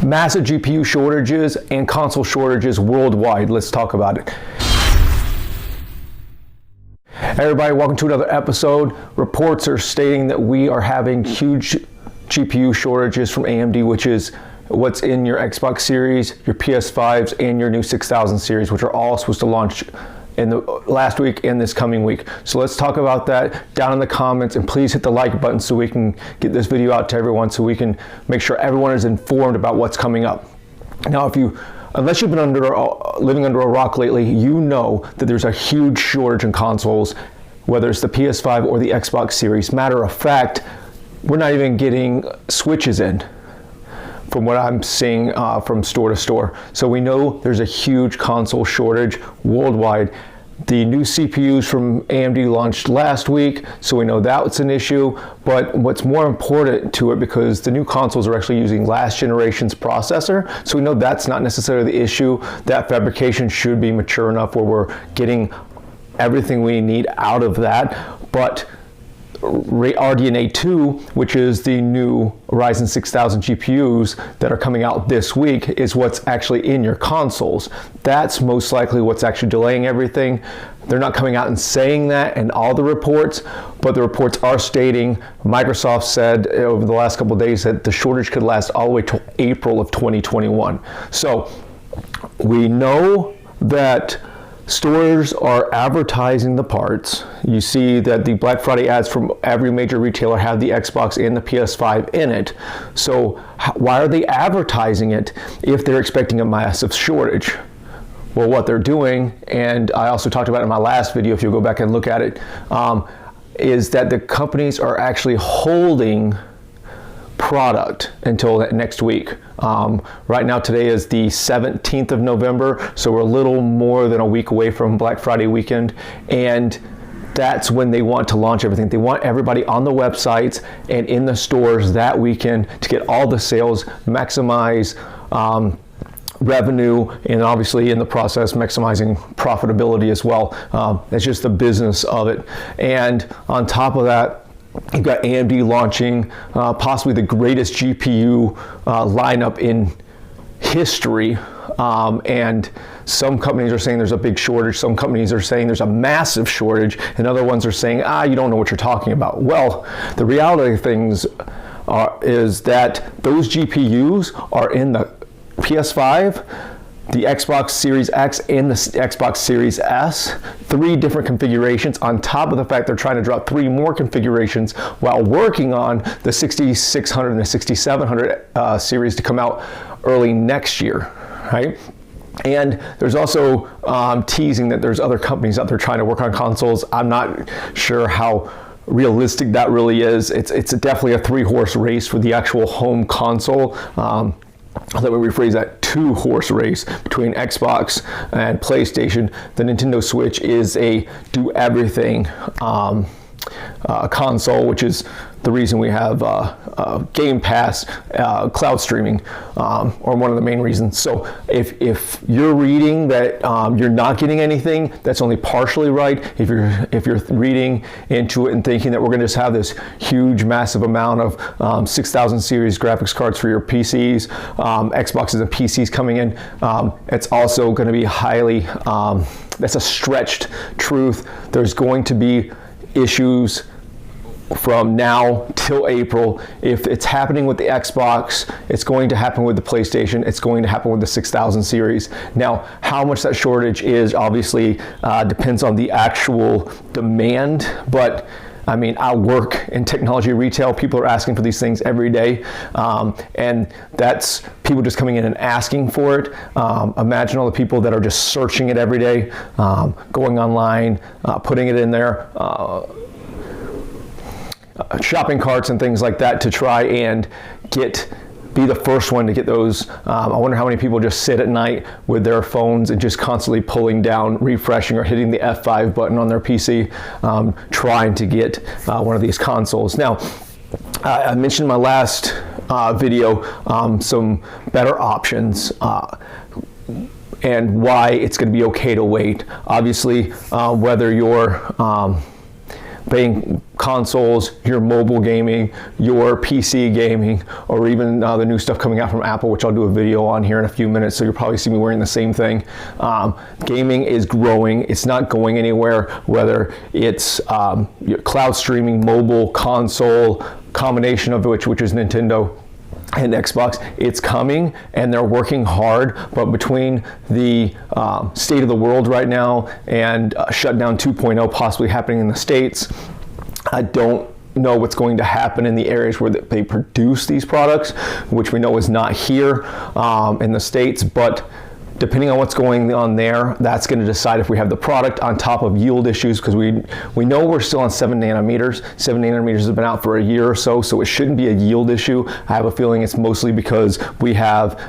Massive GPU shortages and console shortages worldwide. Let's talk about it. Hey everybody, welcome to another episode. Reports are stating that we are having huge GPU shortages from AMD, which is what's in your Xbox Series, your PS5s, and your new 6000 series, which are all supposed to launch in the last week and this coming week. So let's talk about that down in the comments, and please hit the like button so we can get this video out to everyone, so we can make sure everyone is informed about what's coming up. Now, unless you've been living under a rock lately, you know that there's a huge shortage in consoles, whether it's the PS5 or the Xbox Series. Matter of fact, we're not even getting Switches in, from what I'm seeing from store to store. So we know there's a huge console shortage worldwide. The new CPUs from AMD launched last week, so we know that's an issue. But what's more important to it, because the new consoles are actually using last generation's processor, so we know that's not necessarily the issue. That fabrication should be mature enough where we're getting everything we need out of that. But radeon 2, which is the new Ryzen 6000 GPUs that are coming out this week, is what's actually in your consoles. That's most likely what's actually delaying everything. They're not coming out and saying that in all the reports, but the reports are stating, Microsoft said over the last couple of days that the shortage could last all the way to April of 2021. So we know that stores are advertising the parts. You see that the Black Friday ads from every major retailer have the Xbox and the PS5 in it. So why are they advertising it if they're expecting a massive shortage? Well, what they're doing, and I also talked about it in my last video, if you go back and look at it, is that the companies are actually holding product until next week. Right now, today is the 17th of November, so we're a little more than a week away from Black Friday weekend, and that's when they want to launch everything. They want everybody on the websites and in the stores that weekend to get all the sales, maximize revenue, and obviously in the process maximizing profitability as well. That's just the business of it. And on top of that, you've got AMD launching possibly the greatest GPU lineup in history, and some companies are saying there's a big shortage, some companies are saying there's a massive shortage, and other ones are saying, you don't know what you're talking about. Well, the reality of things is that those GPUs are in the PS5, the Xbox Series X, and the Xbox Series S, 3 different configurations, on top of the fact they're trying to drop 3 more configurations while working on the 6600 and the 6700 series to come out early next year, right? And there's also teasing that there's other companies out there trying to work on consoles. I'm not sure how realistic that really is. It's definitely a 3-horse race for the actual home console. Let me rephrase that, 2-horse race between Xbox and PlayStation. The Nintendo Switch is a do-everything console, which is the reason we have Game Pass, cloud streaming, or one of the main reasons. So if you're reading that you're not getting anything, that's only partially right. If you're reading into it and thinking that we're going to just have this huge, massive amount of 6000 series graphics cards for your PCs, Xboxes and PCs coming in, it's also going to be highly, that's a stretched truth. There's going to be issues from now till April. If it's happening with the Xbox, it's going to happen with the PlayStation, it's going to happen with the 6000 series. Now, how much that shortage is obviously depends on the actual demand, but I mean, I work in technology retail. People are asking for these things every day, and that's people just coming in and asking for it. Imagine all the people that are just searching it every day, going online, putting it in there, shopping carts and things like that to try and be the first one to get those. I wonder how many people just sit at night with their phones and just constantly pulling down, refreshing, or hitting the F5 button on their PC, trying to get one of these consoles. Now, I mentioned in my last video some better options and why it's going to be okay to wait. Obviously, whether you're playing consoles, your mobile gaming, your PC gaming, or even the new stuff coming out from Apple, which I'll do a video on here in a few minutes, so you'll probably see me wearing the same thing. Gaming is growing. It's not going anywhere, whether it's cloud streaming, mobile, console, combination of which is Nintendo and Xbox. It's coming, and they're working hard, but between the state of the world right now and shutdown 2.0 possibly happening in the States, I don't know what's going to happen in the areas where they produce these products, which we know is not here in the States, but depending on what's going on there, that's going to decide if we have the product, on top of yield issues, because we know we're still on 7 nanometers. 7 nanometers has been out for a year or so, so it shouldn't be a yield issue. I have a feeling it's mostly because we have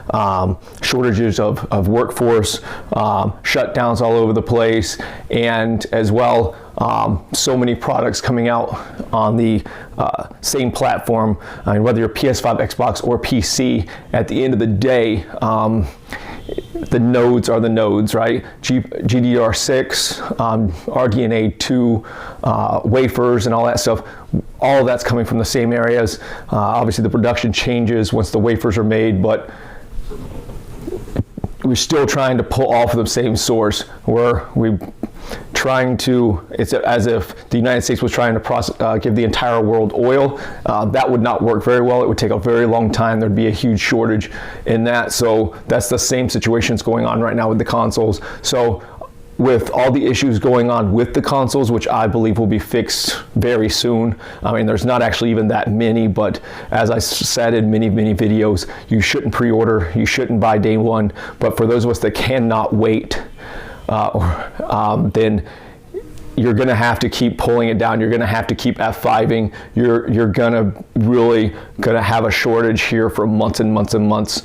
shortages of workforce, shutdowns all over the place, and as well, so many products coming out on the same platform. I mean, whether you're PS5, Xbox, or PC, at the end of the day, the nodes are the nodes, right? GDDR6, RDNA 2, wafers, and all that stuff. All of that's coming from the same areas. Obviously, the production changes once the wafers are made, but we're still trying to pull off of the same source, where it's as if the United States was trying to give the entire world oil. That would not work very well. It would take a very long time. There'd be a huge shortage in that. So that's the same situation that's going on right now with the consoles. So with all the issues going on with the consoles, which I believe will be fixed very soon. I mean, there's not actually even that many, but as I said in many videos, you shouldn't pre-order, you shouldn't buy day one. But for those of us that cannot wait, then you're going to have to keep pulling it down. You're going to have to keep F5ing. You're going to have a shortage here for months and months and months.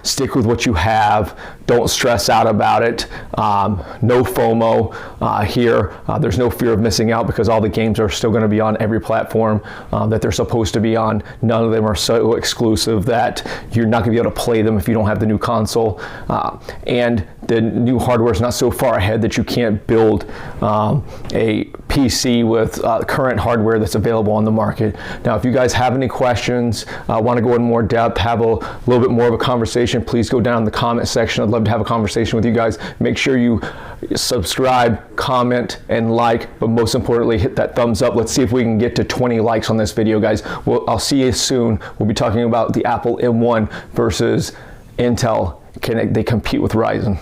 Stick with what you have. Don't stress out about it. No FOMO here. There's no fear of missing out, because all the games are still going to be on every platform that they're supposed to be on. None of them are so exclusive that you're not going to be able to play them if you don't have the new console. And the new hardware is not so far ahead that you can't build a PC with current hardware that's available on the market. Now, if you guys have any questions, want to go in more depth, have a little bit more of a conversation, please go down in the comment section. I'd love to have a conversation with you guys. Make sure you subscribe, comment, and like, but most importantly, hit that thumbs up. Let's see if we can get to 20 likes on this video, guys. I'll see you soon. We'll be talking about the Apple M1 versus Intel. Can they compete with Ryzen?